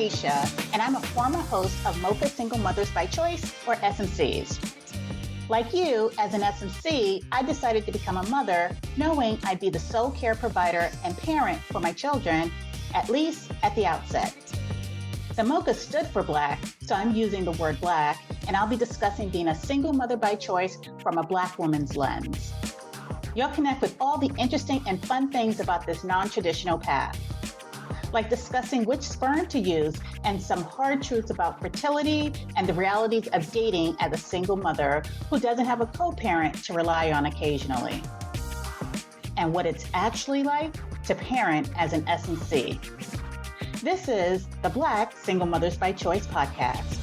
Aisha, and I'm a former host of Mocha Single Mothers by Choice, or SMCs. Like you, as an SMC, I decided to become a mother, knowing I'd be the sole care provider and parent for my children, at least at the outset. The Mocha stood for Black, so I'm using the word Black, and I'll be discussing being a single mother by choice from a Black woman's lens. You'll connect with all the interesting and fun things about this non-traditional path, like discussing which sperm to use and some hard truths about fertility and the realities of dating as a single mother who doesn't have a co-parent to rely on occasionally, and what it's actually like to parent as an SMC. This is the Black Single Mothers by Choice podcast.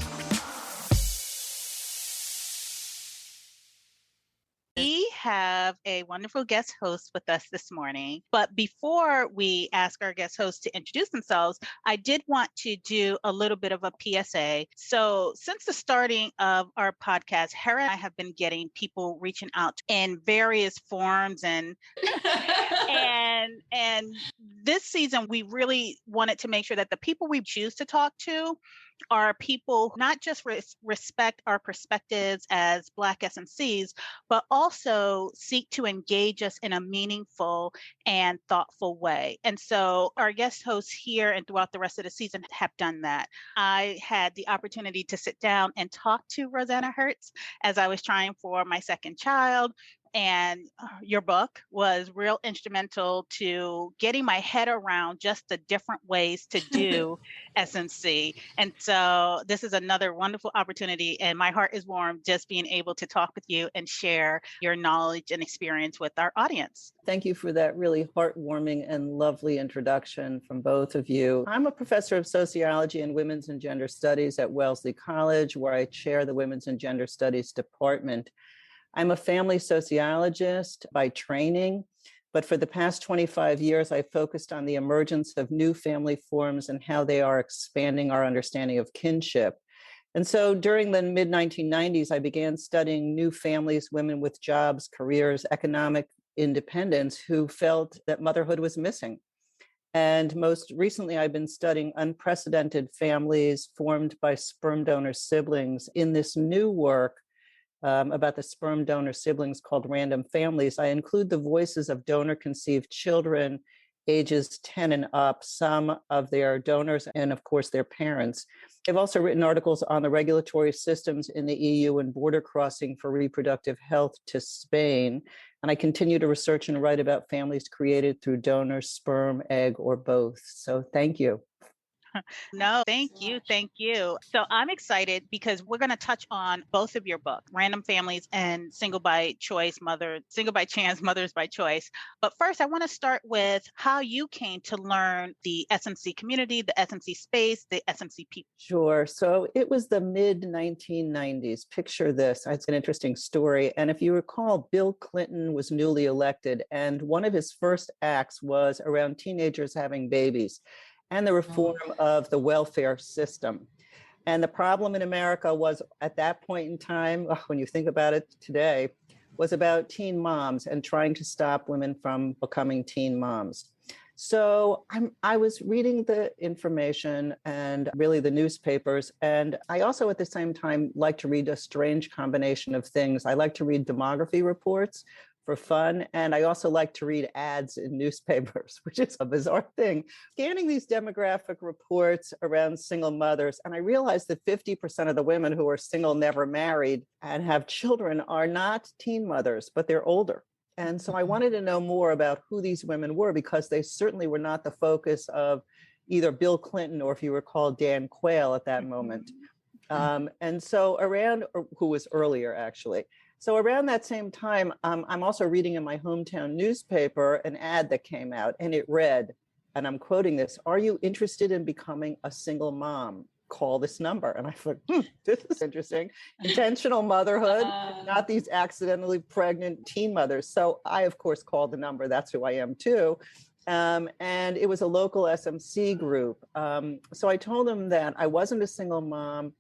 We have a wonderful guest host with us this morning. But before we ask our guest hosts to introduce themselves, I did want to do a little bit of a PSA. So since the starting of our podcast, Hera and I have been getting people reaching out in various forms and this season, we really wanted to make sure that the people we choose to talk to are people who not just respect our perspectives as Black SMCs, but also seek to engage us in a meaningful and thoughtful way. And so our guest hosts here and throughout the rest of the season have done that. I had the opportunity to sit down and talk to Rosanna Hertz as I was trying for my second child. And your book was real instrumental to getting my head around just the different ways to do SMC. And so this is another wonderful opportunity, and my heart is warm just being able to talk with you and share your knowledge and experience with our audience. Thank you for that really heartwarming and lovely introduction from both of you. I'm a professor of sociology and women's and gender studies at Wellesley College, where I chair the Women's and Gender Studies department. I'm a family sociologist by training, but for the past 25 years, I focused on the emergence of new family forms and how they are expanding our understanding of kinship. And so during the mid-1990s, I began studying new families, women with jobs, careers, economic independence, who felt that motherhood was missing. And most recently, I've been studying unprecedented families formed by sperm donor siblings. In this new work, about the sperm donor siblings called Random Families, I include the voices of donor-conceived children ages 10 and up, some of their donors, and of course their parents. I've also written articles on the regulatory systems in the EU and border crossing for reproductive health to Spain. And I continue to research and write about families created through donor, sperm, egg, or both. So thank you. No, thank you. Thank you. So I'm excited because we're going to touch on both of your books, Random Families and Single by Chance, Mothers by Choice. But first, I want to start with how you came to learn the SMC community, the SMC space, the SMC people. Sure. So it was the mid-1990s. Picture this. It's an interesting story. And if you recall, Bill Clinton was newly elected, and one of his first acts was around teenagers having babies and the reform of the welfare system. And the problem in America was, at that point in time, when you think about it today, was about teen moms and trying to stop women from becoming teen moms. So I was reading the information and really the newspapers. And I also, at the same time, like to read a strange combination of things. I like to read demography reports for fun. And I also like to read ads in newspapers, which is a bizarre thing. Scanning these demographic reports around single mothers, and I realized that 50% of the women who are single, never married, and have children are not teen mothers, but they're older. And so I wanted to know more about who these women were, because they certainly were not the focus of either Bill Clinton or, if you recall, Dan Quayle at that moment. And so who was earlier, actually. So around that same time, I'm also reading in my hometown newspaper an ad that came out, and it read, and I'm quoting this, "Are you interested in becoming a single mom? Call this number." And I thought, this is interesting. Intentional motherhood, not these accidentally pregnant teen mothers. So I, of course, called the number. That's who I am too. And it was a local SMC group. So I told them that I wasn't a single mom,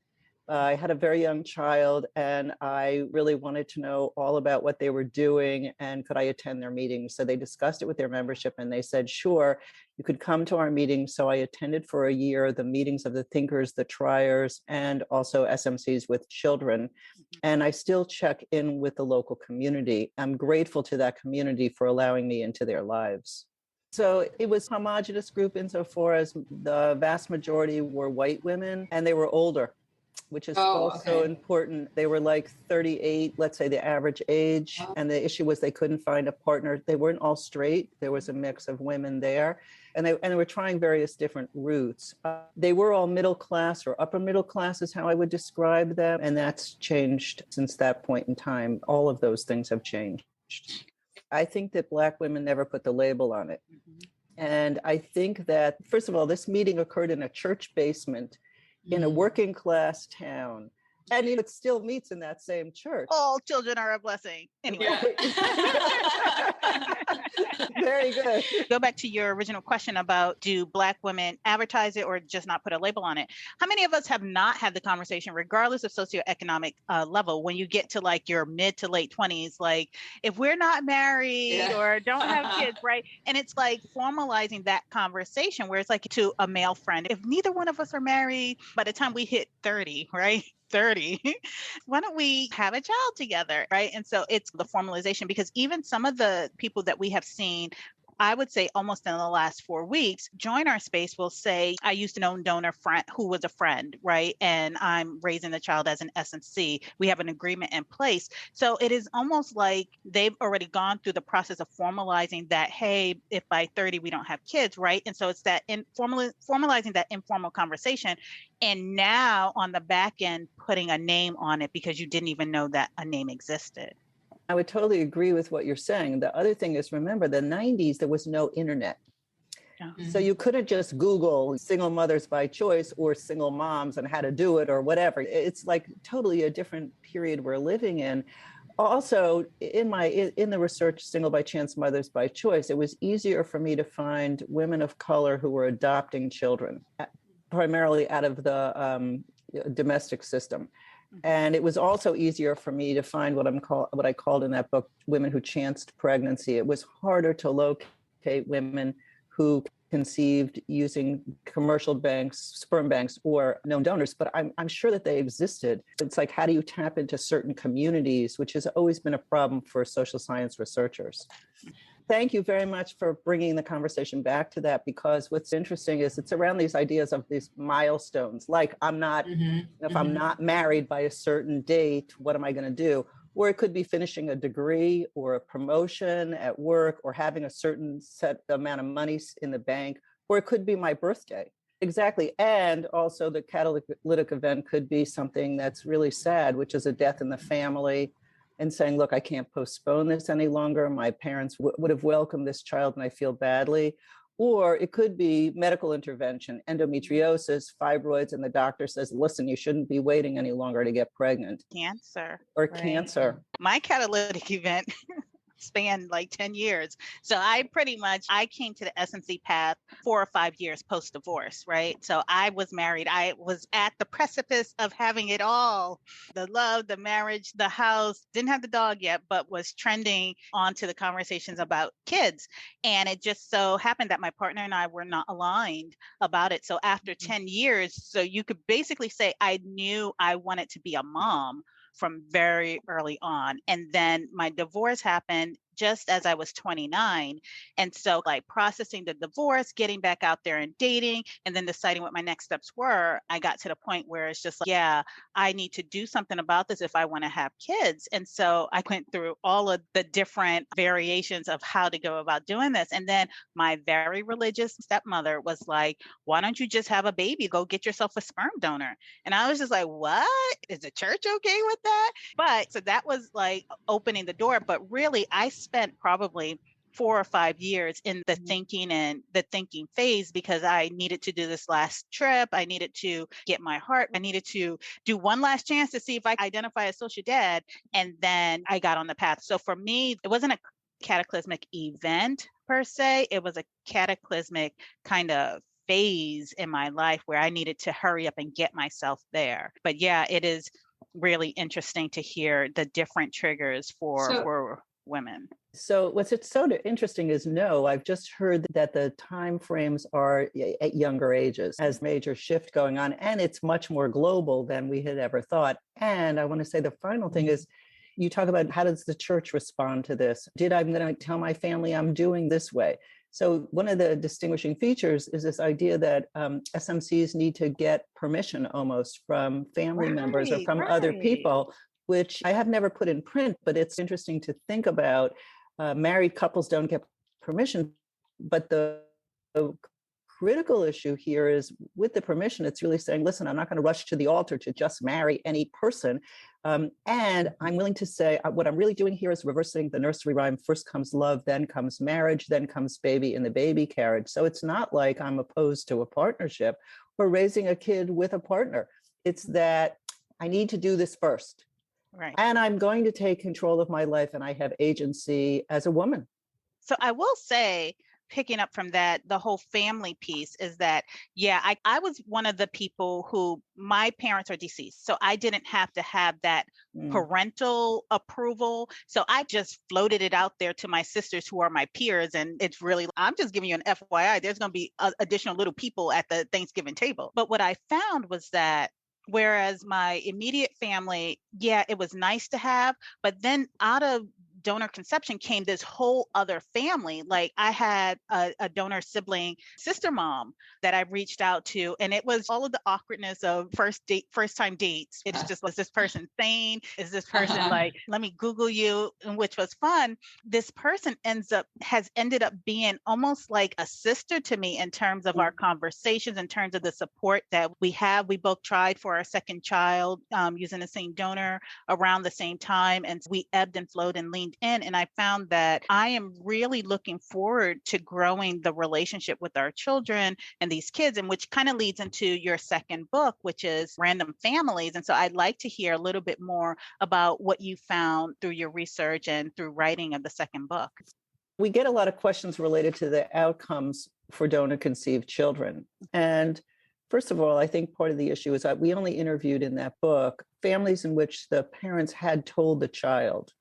I had a very young child, and I really wanted to know all about what they were doing and could I attend their meetings. So they discussed it with their membership and they said, sure, you could come to our meetings. So I attended for a year the meetings of the thinkers, the triers, and also SMCs with children. And I still check in with the local community. I'm grateful to that community for allowing me into their lives. So it was a homogenous group insofar as the vast majority were white women and they were older, which is also important. They were like 38, let's say the average age. And the issue was they couldn't find a partner. They weren't all straight. There was a mix of women there. And they were trying various different routes. They were all middle class or upper middle class is how I would describe them. And that's changed since that point in time. All of those things have changed. I think that Black women never put the label on it. And I think that, first of all, this meeting occurred in a church basement in a working class town. And it still meets in that same church. All children are a blessing. Anyway. Very good. Go back to your original question about, do Black women advertise it or just not put a label on it? How many of us have not had the conversation, regardless of socioeconomic level, when you get to like your mid to late 20s, like if we're not married or don't have kids, right? And it's like formalizing that conversation where it's like to a male friend, if neither one of us are married, by the time we hit 30, right? 30, why don't we have a child together, right? And so it's the formalization, because even some of the people that we have seen, I would say almost in the last 4 weeks, join our space will say, I used to know a donor friend who was a friend, right? And I'm raising the child as an SMC. We have an agreement in place. So it is almost like they've already gone through the process of formalizing that, hey, if by 30 we don't have kids, right? And so it's that formalizing that informal conversation. And now on the back end, putting a name on it because you didn't even know that a name existed. I would totally agree with what you're saying. The other thing is, remember, the 90s, there was no internet. So you couldn't just Google single mothers by choice or single moms and how to do it or whatever. It's like totally a different period we're living in. Also, in the research, Single by Chance Mothers by Choice, it was easier for me to find women of color who were adopting children, primarily out of the domestic system. And it was also easier for me to find what I called in that book, women who chanced pregnancy. It was harder to locate women who conceived using commercial banks, sperm banks, or known donors, but I'm sure that they existed. It's like, how do you tap into certain communities, which has always been a problem for social science researchers. Thank you very much for bringing the conversation back to that, because what's interesting is it's around these ideas of these milestones, like if I'm not married by a certain date, what am I going to do? Or it could be finishing a degree or a promotion at work or having a certain set amount of money in the bank, or it could be my birthday. Exactly. And also the catalytic event could be something that's really sad, which is a death in the family, and saying, look, I can't postpone this any longer. My parents would have welcomed this child and I feel badly. Or it could be medical intervention, endometriosis, fibroids, and the doctor says, listen, you shouldn't be waiting any longer to get pregnant. Cancer. Or cancer. My catalytic event spanned like 10 years. So I came to the SMC path 4 or 5 years post-divorce, right? So I was married. I was at the precipice of having it all. The love, the marriage, the house, didn't have the dog yet, but was trending onto the conversations about kids. And it just so happened that my partner and I were not aligned about it. So after 10 years, so you could basically say I knew I wanted to be a mom from very early on. And then my divorce happened just as I was 29. And so like processing the divorce, getting back out there and dating, and then deciding what my next steps were, I got to the point where it's just like, yeah, I need to do something about this if I want to have kids. And so I went through all of the different variations of how to go about doing this. And then my very religious stepmother was like, why don't you just have a baby? Go get yourself a sperm donor. And I was just like, what? Is the church okay with that? But so that was like opening the door. But really, I spent probably 4 or 5 years in the thinking and the thinking phase, because I needed to do this last trip. I needed to get my heart. I needed to do one last chance to see if I identify as social dad. And then I got on the path. So for me, it wasn't a cataclysmic event per se. It was a cataclysmic kind of phase in my life where I needed to hurry up and get myself there. But yeah, it is really interesting to hear the different triggers for women. So what's so interesting is, no, I've just heard that the time frames are at younger ages, as major shift going on, and it's much more global than we had ever thought. And I want to say the final thing is, you talk about how does the church respond to this? I'm going to tell my family I'm doing this way. So one of the distinguishing features is this idea that SMCs need to get permission almost from family members or from other people, which I have never put in print, but it's interesting to think about. Married couples don't get permission, but the critical issue here is with the permission, it's really saying, listen, I'm not going to rush to the altar to just marry any person. And I'm willing to say what I'm really doing here is reversing the nursery rhyme. First comes love, then comes marriage, then comes baby in the baby carriage. So it's not like I'm opposed to a partnership or raising a kid with a partner. It's that I need to do this first. Right. And I'm going to take control of my life, and I have agency as a woman. So I will say, picking up from that, the whole family piece is that, yeah, I was one of the people who, my parents are deceased. So I didn't have to have that parental approval. So I just floated it out there to my sisters who are my peers. And it's really, I'm just giving you an FYI, there's going to be additional little people at the Thanksgiving table. But what I found was that whereas my immediate family, yeah, it was nice to have, but then out of donor conception came this whole other family. Like I had a donor sibling sister mom that I reached out to, and it was all of the awkwardness of first time dates. It's just, is this person sane? Is this person like, let me Google you, and which was fun. This person has ended up being almost like a sister to me in terms of our conversations, in terms of the support that we have. We both tried for our second child using the same donor around the same time, and we ebbed and flowed and leaned in. And I found that I am really looking forward to growing the relationship with our children and these kids, and which kind of leads into your second book, which is Random Families. And so I'd like to hear a little bit more about what you found through your research and through writing of the second book. We get a lot of questions related to the outcomes for donor-conceived children. And first of all, I think part of the issue is that we only interviewed in that book families in which the parents had told the child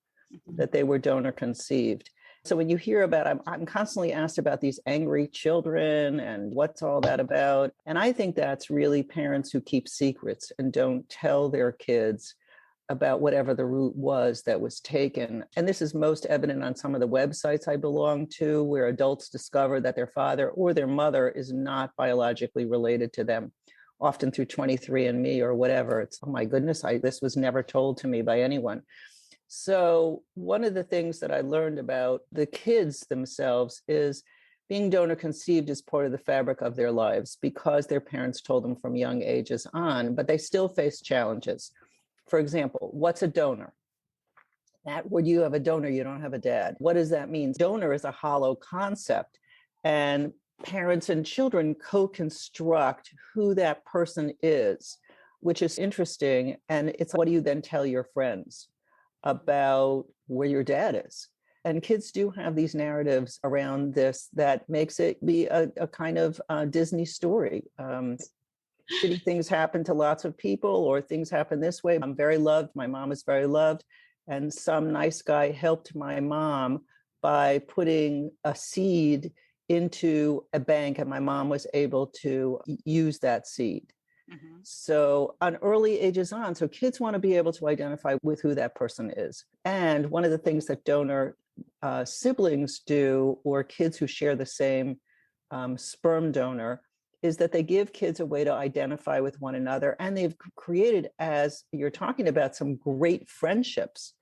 that they were donor conceived. So when you hear about, I'm constantly asked about these angry children and what's all that about. And I think that's really parents who keep secrets and don't tell their kids about whatever the route was that was taken. And this is most evident on some of the websites I belong to, where adults discover that their father or their mother is not biologically related to them, often through 23andMe or whatever. It's, oh my goodness, this was never told to me by anyone. So one of the things that I learned about the kids themselves is being donor conceived is part of the fabric of their lives because their parents told them from young ages on, but they still face challenges. For example, what's a donor? That when you have a donor, you don't have a dad. What does that mean? Donor is a hollow concept, and parents and children co-construct who that person is, which is interesting. And it's what do you then tell your friends about where your dad is? And kids do have these narratives around this that makes it be a kind of Disney story. Shitty things happen to lots of people, or things happen this way. I'm very loved. My mom is very loved. And some nice guy helped my mom by putting a seed into a bank, and my mom was able to use that seed. Mm-hmm. So on early ages on, so kids want to be able to identify with who that person is. And one of the things that donor siblings do, or kids who share the same sperm donor, is that they give kids a way to identify with one another. And they've created, as you're talking about, some great friendships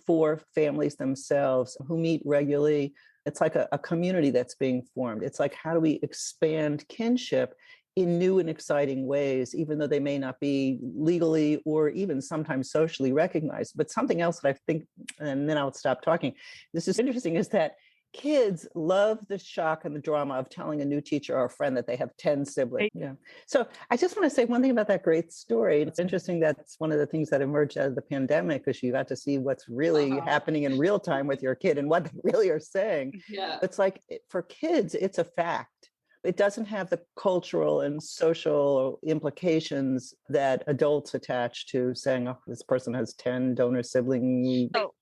for families themselves who meet regularly. It's like a community that's being formed. It's like, how do we expand kinship in new and exciting ways, even though they may not be legally or even sometimes socially recognized? But something else that I think, and then I'll stop talking, this is interesting, is that kids love the shock and the drama of telling a new teacher or a friend that they have 10 siblings. Yeah. So I just want to say one thing about that great story. It's interesting. That's one of the things that emerged out of the pandemic, because you got to see what's really happening in real time with your kid and what they really are saying. Yeah. It's like, for kids, it's a fact. It doesn't have the cultural and social implications that adults attach to saying, oh, this person has 10 donor siblings. So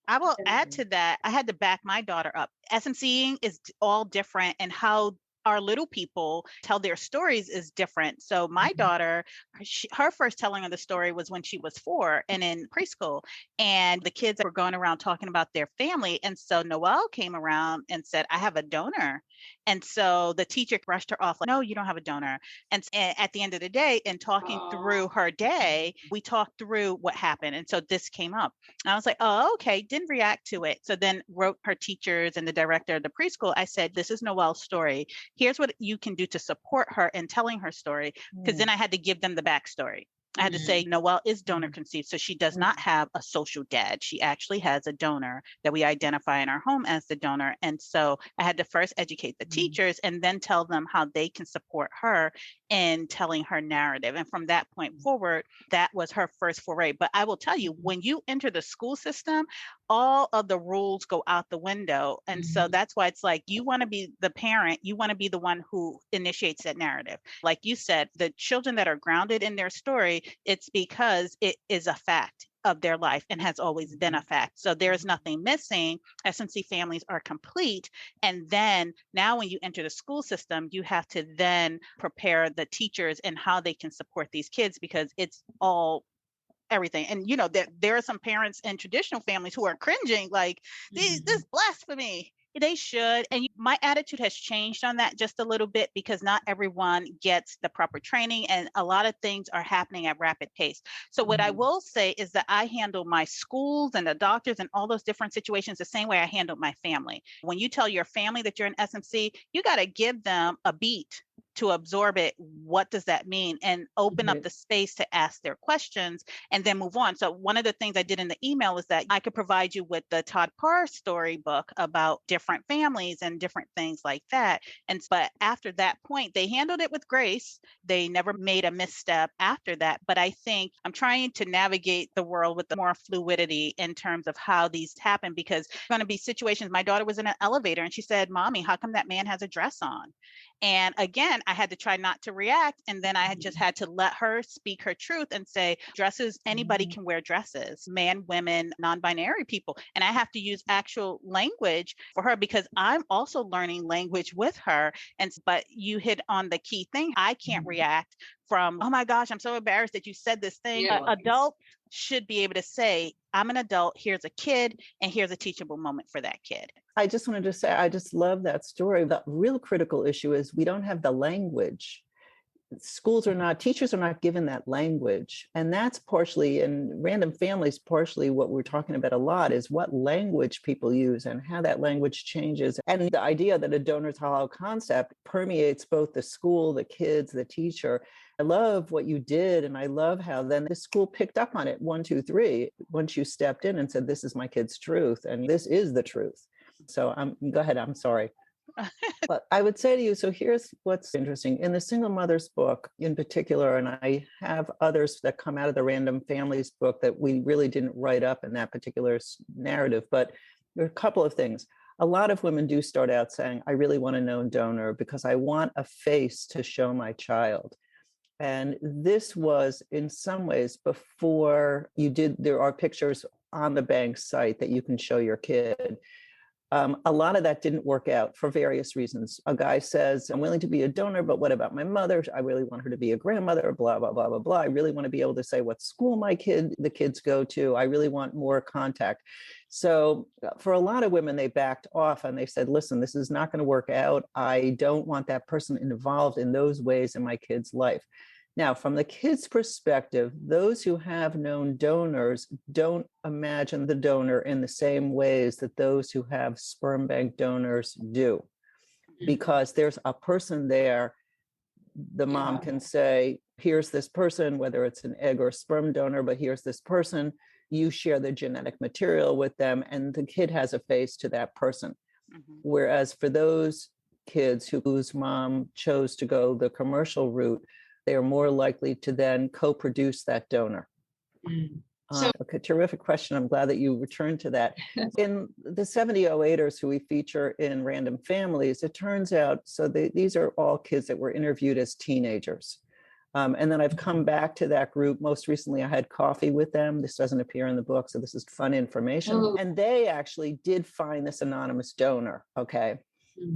I will add to that. I had to back my daughter up. SMCing is all different, and how our little people tell their stories is different. So my daughter, her first telling of the story was when she was 4 and in preschool, and the kids were going around talking about their family. And so Noelle came around and said, I have a donor. And so the teacher brushed her off like, no, you don't have a donor. And at the end of the day, in talking through her day, we talked through what happened. And so this came up. And I was like, oh, okay, didn't react to it. So then wrote her teachers and the director of the preschool. I said, this is Noelle's story. Here's what you can do to support her in telling her story. Because then I had to give them the backstory. I had to say, Noelle is donor conceived, so she does not have a social dad. She actually has a donor that we identify in our home as the donor. And so I had to first educate the teachers and then tell them how they can support her in telling her narrative. And from that point forward, that was her first foray. But I will tell you, when you enter the school system, all of the rules go out the window. And so that's why it's like, you want to be the parent, you want to be the one who initiates that narrative. Like you said, the children that are grounded in their story, it's because it is a fact of their life and has always been a fact. So there's nothing missing. SMC families are complete. And then now when you enter the school system, you have to then prepare the teachers and how they can support these kids, because it's all everything. And you know, there are some parents in traditional families who are cringing, like, this blasphemy. They should. And my attitude has changed on that just a little bit, because not everyone gets the proper training and a lot of things are happening at rapid pace. So what I will say is that I handle my schools and the doctors and all those different situations the same way I handled my family. When you tell your family that you're an SMC, you got to give them a beat to absorb it. What does that mean? And open up the space to ask their questions and then move on. So one of the things I did in the email is that I could provide you with the Todd Parr storybook about different families and different things like that. But after that point, they handled it with grace. They never made a misstep after that. But I think I'm trying to navigate the world with more fluidity in terms of how these happen, because there's going to be situations. My daughter was in an elevator and she said, Mommy, how come that man has a dress on? And again, I had to try not to react. And then I just had to let her speak her truth and say, dresses, anybody can wear dresses, men, women, non-binary people. And I have to use actual language for her, because I'm also learning language with her. But you hit on the key thing. I can't react from, oh my gosh, I'm so embarrassed that you said this thing. Yeah. Adult should be able to say, I'm an adult, here's a kid, and here's a teachable moment for that kid. I just wanted to say, I just love that story. The real critical issue is we don't have the language. Teachers are not given that language. And that's partially, in random families, partially what we're talking about a lot is what language people use and how that language changes. And the idea that a donor's hollow concept permeates both the school, the kids, the teacher. I love what you did. And I love how then the school picked up on it, 1, 2, 3, once you stepped in and said, this is my kid's truth. And this is the truth. So go ahead. I'm sorry. But I would say to you, so here's what's interesting. In the Single Mothers book in particular, and I have others that come out of the Random Families book that we really didn't write up in that particular narrative, but there are a couple of things. A lot of women do start out saying, I really want a known donor because I want a face to show my child. And this was in some ways before you did, there are pictures on the bank site that you can show your kid. A lot of that didn't work out for various reasons. A guy says, I'm willing to be a donor, but what about my mother? I really want her to be a grandmother, blah, blah, blah, blah, blah. I really want to be able to say what school the kids go to. I really want more contact. So for a lot of women, they backed off and they said, listen, this is not going to work out. I don't want that person involved in those ways in my kid's life. Now, from the kid's perspective, those who have known donors don't imagine the donor in the same ways that those who have sperm bank donors do, because there's a person there. The mom can say, here's this person, whether it's an egg or sperm donor, but here's this person. You share the genetic material with them, and the kid has a face to that person. Whereas for those kids whose mom chose to go the commercial route, they are more likely to then co-produce that donor. Okay, terrific question. I'm glad that you returned to that. In the 7008ers who we feature in Random Families, it turns out, these are all kids that were interviewed as teenagers. And then I've come back to that group. Most recently, I had coffee with them. This doesn't appear in the book, so this is fun information. Oh. And they actually did find this anonymous donor, okay,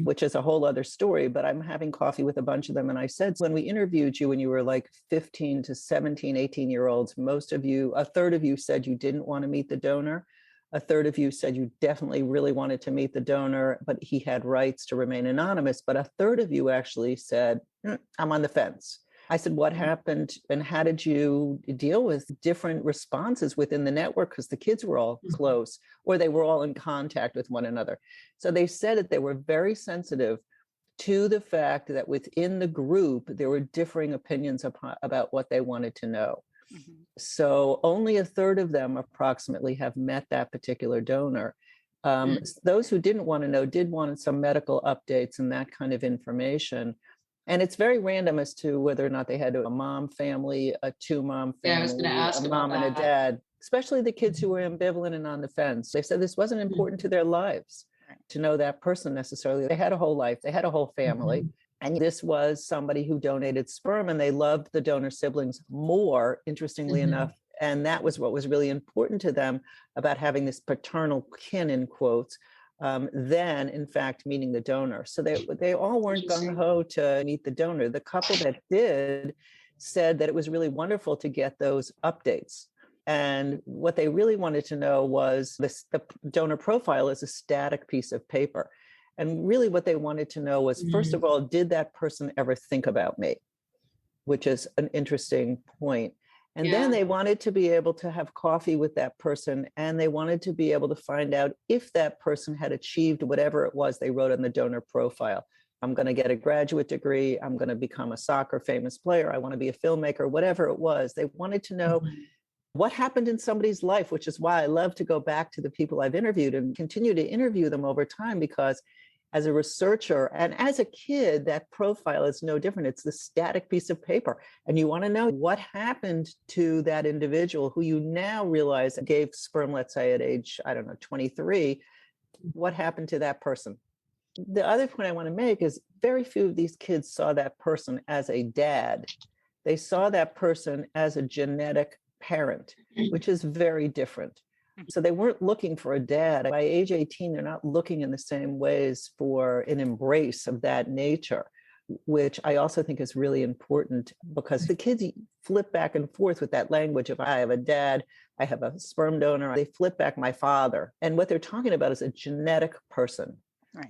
which is a whole other story. But I'm having coffee with a bunch of them. And I said, when we interviewed you when you were like 15 to 17, 18-year-olds, a third of you said you didn't want to meet the donor. A third of you said you definitely really wanted to meet the donor, but he had rights to remain anonymous. But a third of you actually said, I'm on the fence. I said, what happened and how did you deal with different responses within the network? Because the kids were all close or they were all in contact with one another. So they said that they were very sensitive to the fact that within the group, there were differing opinions about what they wanted to know. Mm-hmm. So only a third of them approximately have met that particular donor. Those who didn't want to know did want some medical updates and that kind of information. And it's very random as to whether or not they had a mom family, a two-mom family, I was going to ask a mom and a dad, especially the kids who were ambivalent and on the fence. They said this wasn't important to their lives to know that person necessarily. They had a whole life. They had a whole family. And this was somebody who donated sperm and they loved the donor siblings more, interestingly enough. And that was what was really important to them about having this paternal kin, in quotes, than in fact meeting the donor. So they all weren't gung-ho to meet the donor. The couple that did said that it was really wonderful to get those updates. And what they really wanted to know was the donor profile is a static piece of paper. And really what they wanted to know was, first of all, did that person ever think about me? Which is an interesting point. And then they wanted to be able to have coffee with that person, and they wanted to be able to find out if that person had achieved whatever it was they wrote on the donor profile. I'm going to get a graduate degree. I'm going to become a soccer famous player. I want to be a filmmaker, whatever it was. They wanted to know what happened in somebody's life, which is why I love to go back to the people I've interviewed and continue to interview them over time, because as a researcher and as a kid, that profile is no different. It's the static piece of paper. And you want to know what happened to that individual who you now realize gave sperm, let's say at age, 23, what happened to that person? The other point I want to make is very few of these kids saw that person as a dad. They saw that person as a genetic parent, which is very different. So they weren't looking for a dad. By age 18, they're not looking in the same ways for an embrace of that nature, which I also think is really important, because the kids flip back and forth with that language of, I have a dad, I have a sperm donor. They flip back my father. And what they're talking about is a genetic person,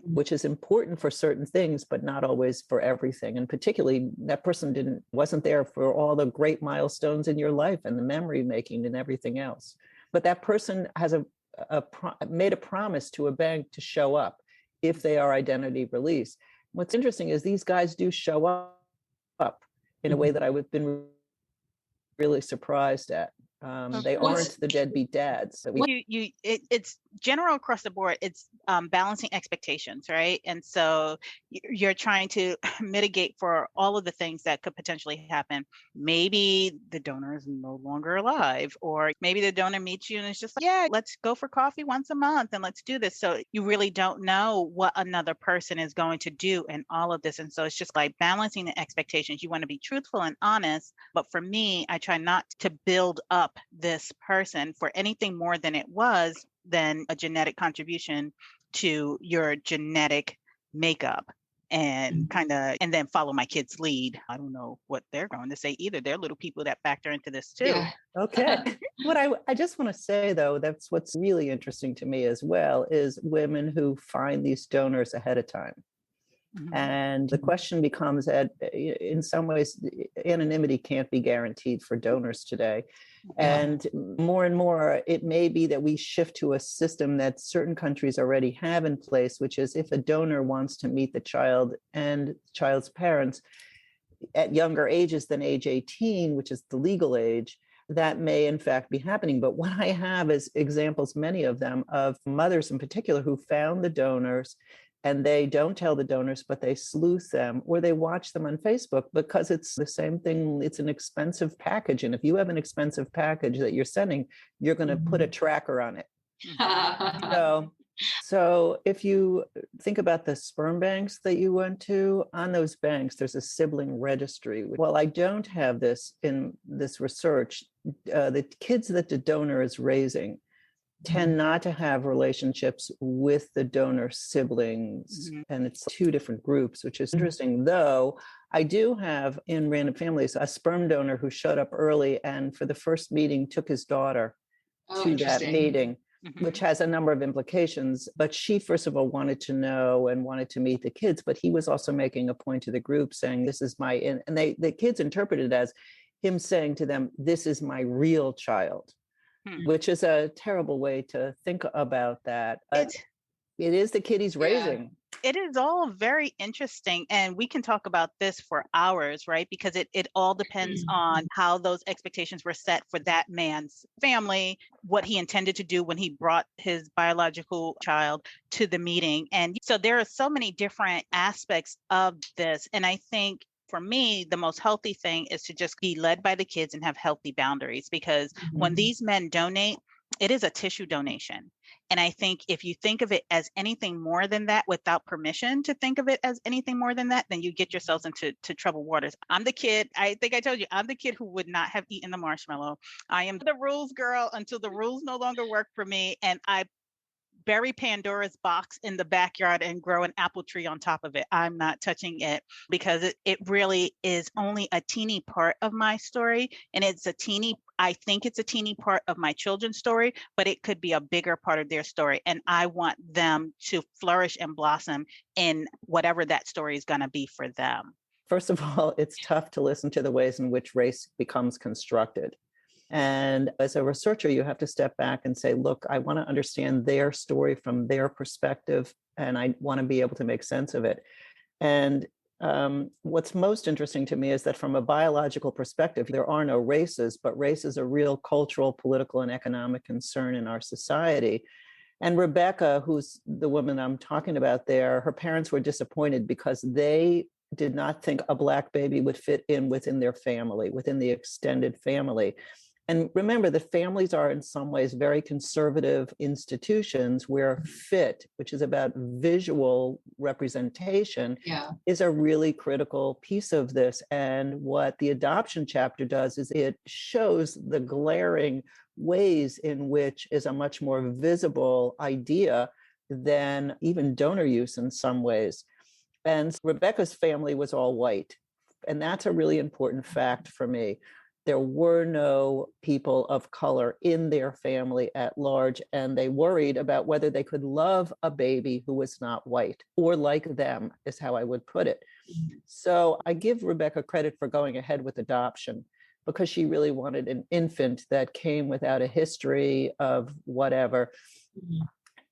which is important for certain things, but not always for everything. And particularly that person wasn't there for all the great milestones in your life and the memory making and everything else. But that person has made a promise to a bank to show up if they are identity released. What's interesting is these guys do show up in a way that I would have been really surprised at. They aren't the deadbeat dads. It's general across the board. It's balancing expectations, right? And so you're trying to mitigate for all of the things that could potentially happen. Maybe the donor is no longer alive, or maybe the donor meets you and it's just like, yeah, let's go for coffee once a month and let's do this. So you really don't know what another person is going to do in all of this. And so it's just like balancing the expectations. You want to be truthful and honest. But for me, I try not to build up this person for anything more than it was than a genetic contribution to your genetic makeup, and and then follow my kids' lead. I don't know what they're going to say either. They're little people that factor into this too. Yeah. Okay. What I just want to say though, that's what's really interesting to me as well, is women who find these donors ahead of time. And the question becomes that in some ways, anonymity can't be guaranteed for donors today. And more, it may be that we shift to a system that certain countries already have in place, which is if a donor wants to meet the child and the child's parents at younger ages than age 18, which is the legal age, that may in fact be happening. But what I have is examples, many of them, of mothers in particular who found the donors. and they don't tell the donors, but they sleuth them or they watch them on Facebook because it's the same thing. It's an expensive package. And if you have an expensive package that you're sending, you're going to put a tracker on it. So if you think about the sperm banks that you went to, on those banks, there's a sibling registry. Well, I don't have this in this research. The kids that the donor is raising tend not to have relationships with the donor siblings. And it's two different groups, which is interesting. Though I do have in Random Families a sperm donor who showed up early and for the first meeting took his daughter to that meeting, which has a number of implications. But she, first of all, wanted to know and wanted to meet the kids, but he was also making a point to the group saying, this is my, and the kids interpreted it as him saying to them, this is my real child. Which is a terrible way to think about that. It is the kid he's raising. It is all very interesting. And we can talk about this for hours, right? Because it all depends on how those expectations were set for that man's family, what he intended to do when he brought his biological child to the meeting. And so there are so many different aspects of this. And I think for me, the most healthy thing is to just be led by the kids and have healthy boundaries, because when these men donate, it is a tissue donation. And I think if you think of it as anything more than that, without permission to think of it as anything more than that, then you get yourselves into troubled waters. I'm the kid, I think I told you, I'm the kid who would not have eaten the marshmallow. I am the rules girl until the rules no longer work for me. And I bury Pandora's box in the backyard and grow an apple tree on top of it. I'm not touching it, because it really is only a teeny part of my story. And I think it's a teeny part of my children's story, but it could be a bigger part of their story. And I want them to flourish and blossom in whatever that story is going to be for them. First of all, it's tough to listen to the ways in which race becomes constructed. And as a researcher, you have to step back and say, look, I want to understand their story from their perspective, and I want to be able to make sense of it. And what's most interesting to me is that from a biological perspective, there are no races, but race is a real cultural, political, and economic concern in our society. And Rebecca, who's the woman I'm talking about there, her parents were disappointed because they did not think a Black baby would fit in within their family, within the extended family. And remember, the families are in some ways very conservative institutions where fit, which is about visual representation, is a really critical piece of this. And what the adoption chapter does is it shows the glaring ways in which is a much more visible idea than even donor use in some ways. And Rebecca's family was all white. And that's a really important fact for me. There were no people of color in their family at large, and they worried about whether they could love a baby who was not white or like them, is how I would put it. So I give Rebecca credit for going ahead with adoption, because she really wanted an infant that came without a history of whatever.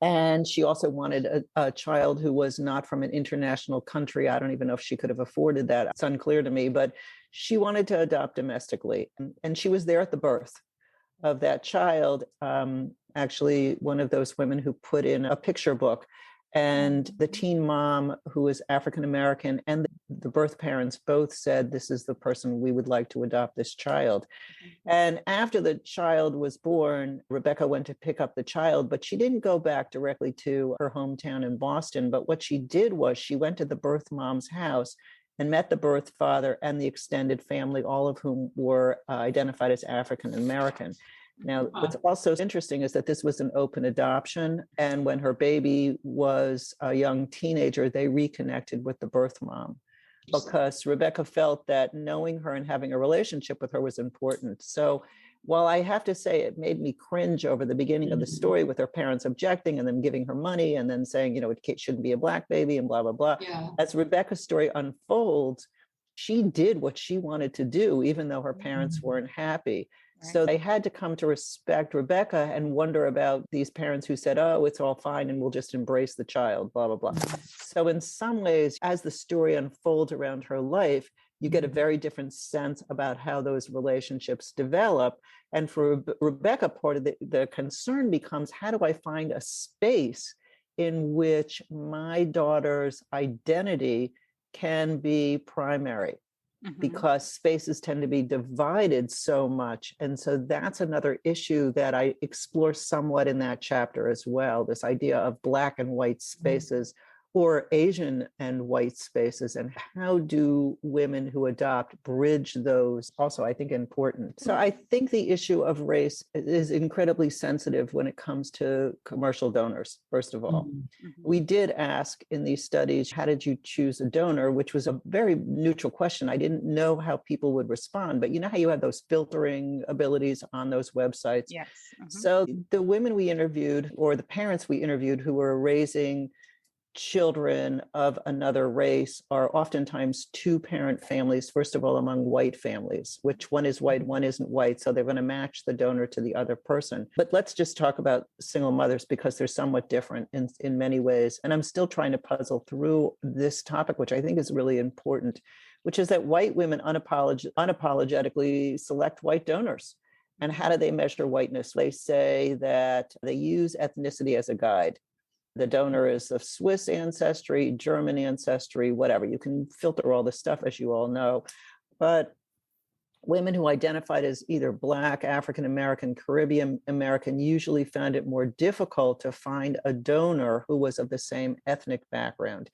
And she also wanted a child who was not from an international country. I don't even know if she could have afforded that. It's unclear to me, but she wanted to adopt domestically. And she was there at the birth of that child. Actually, one of those women who put in a picture book, and the teen mom, who is African-American, and the birth parents both said, this is the person we would like to adopt this child. And after the child was born, Rebecca went to pick up the child, but she didn't go back directly to her hometown in Boston. But what she did was she went to the birth mom's house and met the birth father and the extended family, all of whom were identified as African-American. Now, what's also interesting is that this was an open adoption. And when her baby was a young teenager, they reconnected with the birth mom, because Rebecca felt that knowing her and having a relationship with her was important. So while I have to say it made me cringe over the beginning of the story with her parents objecting and then giving her money and then saying, you know, it shouldn't be a Black baby and blah, blah, blah. As Rebecca's story unfolds, she did what she wanted to do, even though her parents weren't happy. So they had to come to respect Rebecca and wonder about these parents who said, oh, it's all fine and we'll just embrace the child, blah, blah, blah. So in some ways, as the story unfolds around her life, you get a very different sense about how those relationships develop. And for Rebecca, part of the concern becomes, how do I find a space in which my daughter's identity can be primary because spaces tend to be divided so much. And so that's another issue that I explore somewhat in that chapter as well, this idea of Black and white spaces or Asian and white spaces, and how do women who adopt bridge those, also I think important. So I think the issue of race is incredibly sensitive when it comes to commercial donors, first of all. We did ask in these studies, how did you choose a donor, which was a very neutral question. I didn't know how people would respond, but you know how you have those filtering abilities on those websites? Yes. So the women we interviewed, or the parents we interviewed who were raising children of another race, are oftentimes two-parent families, first of all, among white families, which one is white, one isn't white. So they're going to match the donor to the other person. But let's just talk about single mothers because they're somewhat different in many ways. And I'm still trying to puzzle through this topic, which I think is really important, which is that white women unapologetically select white donors. And how do they measure whiteness? They say that they use ethnicity as a guide. The donor is of Swiss ancestry, German ancestry, whatever. You can filter all this stuff, as you all know. But women who identified as either Black, African American, Caribbean American usually found it more difficult to find a donor who was of the same ethnic background.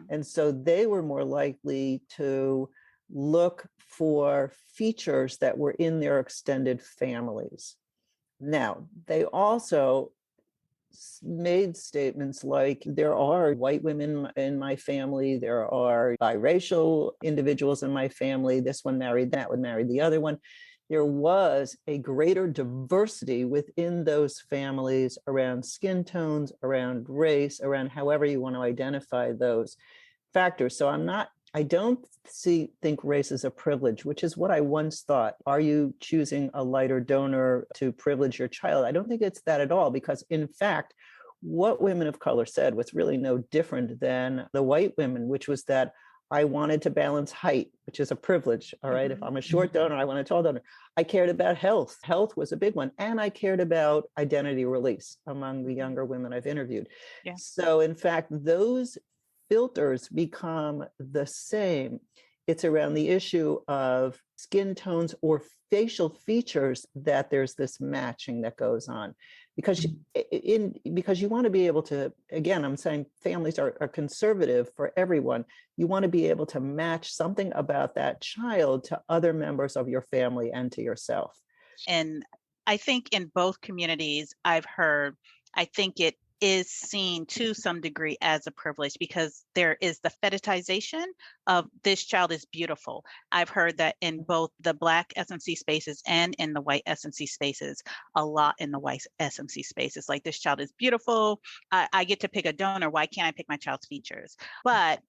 And so they were more likely to look for features that were in their extended families. Now, they also made statements like, there are white women in my family, there are biracial individuals in my family, this one married that one, married the other one. There was a greater diversity within those families around skin tones, around race, around however you want to identify those factors. So I don't think race is a privilege, which is what I once thought. Are you choosing a lighter donor to privilege your child? I don't think it's that at all, because in fact, what women of color said was really no different than the white women, which was that I wanted to balance height, which is a privilege. All right. If I'm a short donor, I want a tall donor. I cared about health. Health was a big one. And I cared about identity release among the younger women I've interviewed. Yeah. So in fact, those filters become the same. It's around the issue of skin tones or facial features that there's this matching that goes on. Because you want to be able to, again, I'm saying families are conservative for everyone. You want to be able to match something about that child to other members of your family and to yourself. And I think in both communities I've heard, I think it is seen to some degree as a privilege because there is the fetishization of this child is beautiful. I've heard that in both the Black SMC spaces and in the white SMC spaces, a lot in the white SMC spaces, like this child is beautiful. I get to pick a donor. Why can't I pick my child's features? But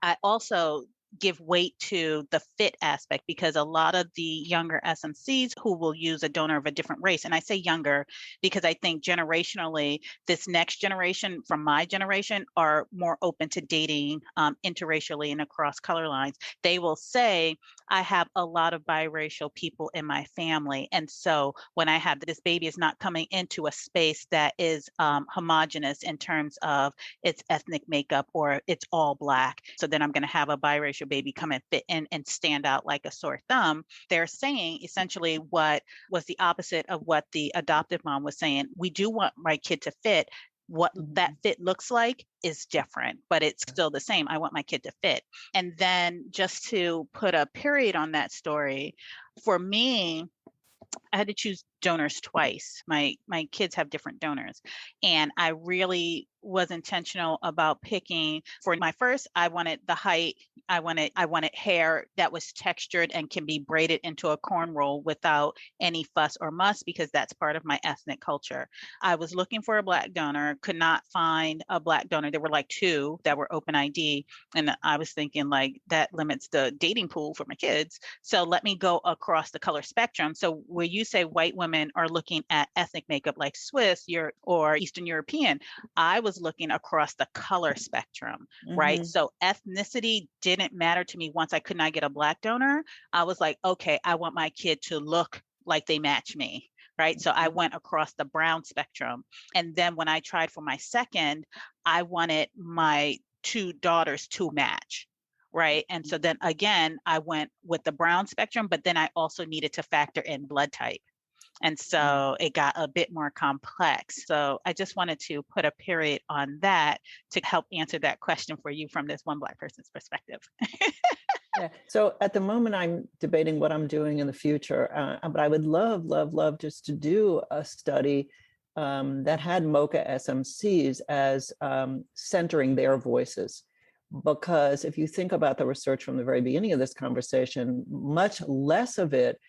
I also give weight to the fit aspect because a lot of the younger SMCs who will use a donor of a different race, and I say younger because I think generationally, this next generation from my generation are more open to dating interracially and across color lines. They will say, I have a lot of biracial people in my family. And so when I have this baby is not coming into a space that is homogenous in terms of its ethnic makeup or it's all Black. So then I'm going to have a biracial baby come and fit in and stand out like a sore thumb. They're saying essentially what was the opposite of what the adoptive mom was saying. We do want my kid to fit. What that fit looks like is different, but it's still the same. I want my kid to fit. And then just to put a period on that story, for me, I had to choose donors twice. My kids have different donors. And I really was intentional about picking. For my first, I wanted the height. I wanted hair that was textured and can be braided into a cornrow without any fuss or muss, because that's part of my ethnic culture. I was looking for a Black donor, could not find a Black donor. There were like two that were open ID. And I was thinking like that limits the dating pool for my kids. So let me go across the color spectrum. So where you say white women are looking at ethnic makeup like Swiss or Eastern European, I was looking across the color spectrum, right? So ethnicity didn't matter to me once I could not get a Black donor. I was like, okay, I want my kid to look like they match me. right? So I went across the brown spectrum. And then when I tried for my second, I wanted my two daughters to match, right? And so then again, I went with the brown spectrum, but then I also needed to factor in blood type. And so it got a bit more complex. So I just wanted to put a period on that to help answer that question for you from this one Black person's perspective. Yeah. So at the moment, I'm debating what I'm doing in the future, but I would love, love, love just to do a study that had MoCA SMCs as centering their voices. Because if you think about the research from the very beginning of this conversation, much less of it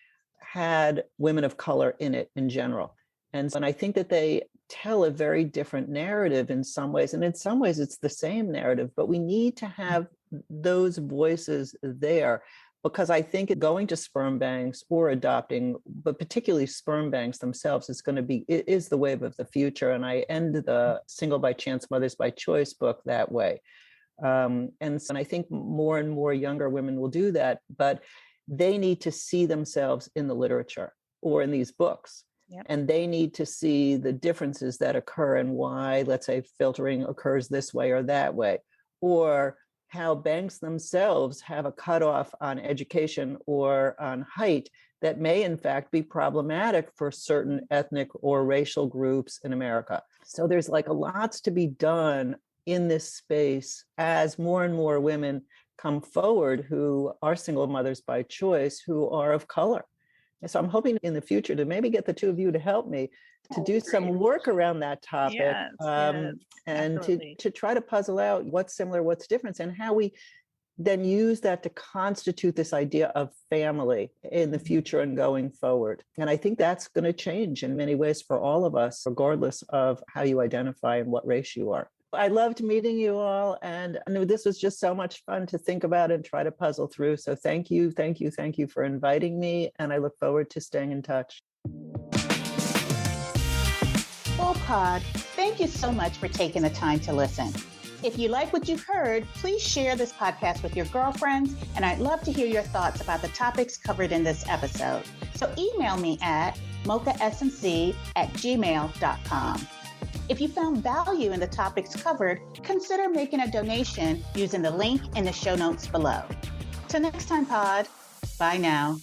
had women of color in it in general. And I think that they tell a very different narrative in some ways. And in some ways, it's the same narrative, but we need to have those voices there, because I think going to sperm banks or adopting, but particularly sperm banks themselves, is the wave of the future. And I end the Single by Chance, Mothers by Choice book that way. And I think more and more younger women will do that, but they need to see themselves in the literature or in these books. Yep. And they need to see the differences that occur and why, let's say, filtering occurs this way or that way, or how banks themselves have a cutoff on education or on height that may in fact be problematic for certain ethnic or racial groups in America. So there's like a lots to be done in this space as more and more women come forward who are single mothers by choice, who are of color. And so I'm hoping in the future to maybe get the two of you to help me to do some work around that topic, and to try to puzzle out what's similar, what's different, and how we then use that to constitute this idea of family in the future and going forward. And I think that's going to change in many ways for all of us, regardless of how you identify and what race you are. I loved meeting you all, and I knew this was just so much fun to think about and try to puzzle through. So thank you for inviting me, and I look forward to staying in touch. Well, Pod, thank you so much for taking the time to listen. If you like what you've heard, please share this podcast with your girlfriends, and I'd love to hear your thoughts about the topics covered in this episode. So email me at mocasmc@gmail.com. If you found value in the topics covered, consider making a donation using the link in the show notes below. Till next time, Pod. Bye now.